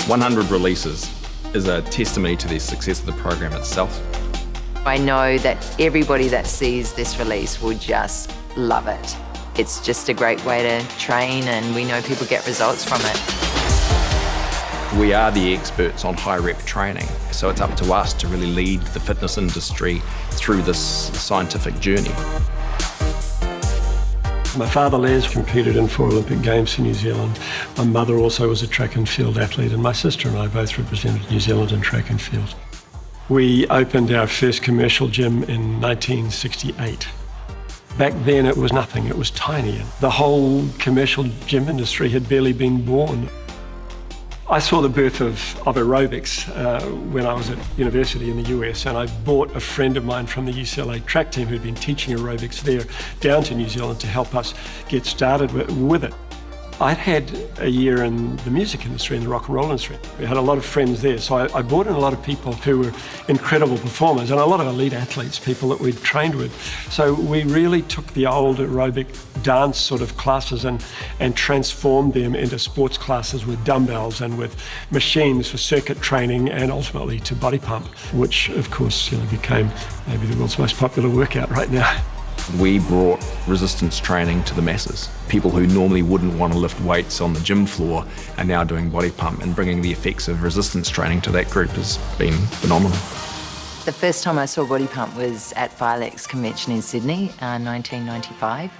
100 releases is a testimony to the success of the program itself. I know that everybody that sees this release will just love it. It's just a great way to train, and we know people get results from it. We are the experts on high rep training, so it's up to us to really lead the fitness industry through this scientific journey. My father, Les, competed in 4 Olympic Games for New Zealand. My mother also was a track and field athlete, and my sister and I both represented New Zealand in track and field. We opened our first commercial gym in 1968. Back then it was nothing, it was tiny. The whole commercial gym industry had barely been born. I saw the birth of aerobics when I was at university in the US, and I brought a friend of mine from the UCLA track team who'd been teaching aerobics there down to New Zealand to help us get started with it. I'd had a year in the music industry, in the rock and roll industry. We had a lot of friends there, so I brought in a lot of people who were incredible performers and a lot of elite athletes, people that we'd trained with. So we really took the old aerobic dance sort of classes and transformed them into sports classes with dumbbells and with machines for circuit training and ultimately to body pump, which of course became maybe the world's most popular workout right now. We brought resistance training to the masses. People who normally wouldn't want to lift weights on the gym floor are now doing body pump, and bringing the effects of resistance training to that group has been phenomenal. The first time I saw body pump was at Filex Convention in Sydney, 1995.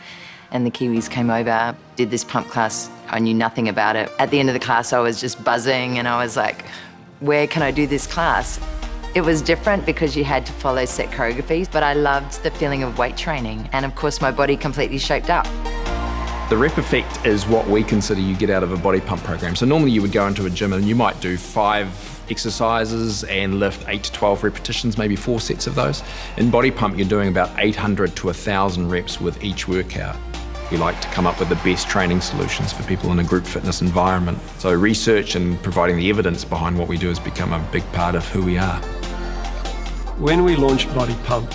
And the Kiwis came over, did this pump class. I knew nothing about it. At the end of the class, I was just buzzing and I was like, where can I do this class? It was different because you had to follow set choreographies, but I loved the feeling of weight training. And of course, my body completely shaped up. The rep effect is what we consider you get out of a body pump program. So normally you would go into a gym and you might do 5 exercises and lift 8 to 12 repetitions, maybe 4 sets of those. In body pump, you're doing about 800 to 1,000 reps with each workout. We like to come up with the best training solutions for people in a group fitness environment. So research and providing the evidence behind what we do has become a big part of who we are. When we launched Body Pump,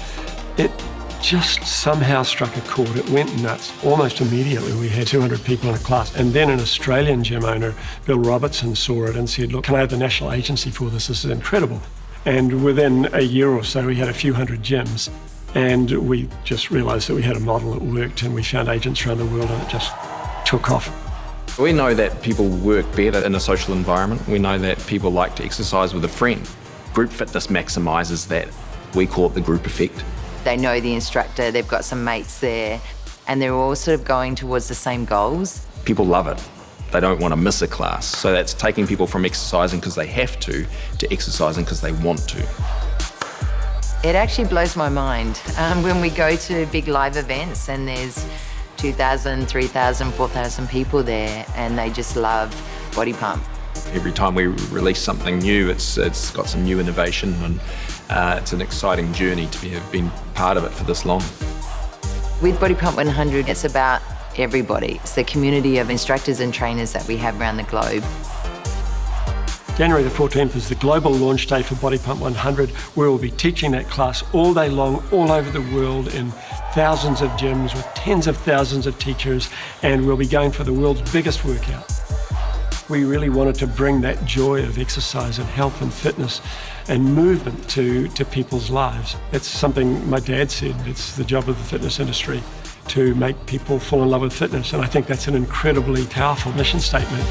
it just somehow struck a chord. It went nuts. Almost immediately we had 200 people in a class. And then an Australian gym owner, Bill Robertson, saw it and said, look, can I have the national agency for this? This is incredible. And within a year or so, we had a few hundred gyms. And we just realized that we had a model that worked, and we found agents around the world, and it just took off. We know that people work better in a social environment. We know that people like to exercise with a friend. Group fitness maximises that. We call it the group effect. They know the instructor, they've got some mates there, and they're all sort of going towards the same goals. People love it. They don't want to miss a class. So that's taking people from exercising because they have to exercising because they want to. It actually blows my mind when we go to big live events and there's 2,000, 3,000, 4,000 people there, and they just love body pump. Every time we release something new, it's got some new innovation, and it's an exciting journey to have been part of it for this long. With Body Pump 100, it's about everybody. It's the community of instructors and trainers that we have around the globe. January the 14th is the global launch day for Body Pump 100, where we'll be teaching that class all day long, all over the world, in thousands of gyms with tens of thousands of teachers, and we'll be going for the world's biggest workout. We really wanted to bring that joy of exercise and health and fitness and movement to people's lives. It's something my dad said, it's the job of the fitness industry to make people fall in love with fitness, and I think that's an incredibly powerful mission statement.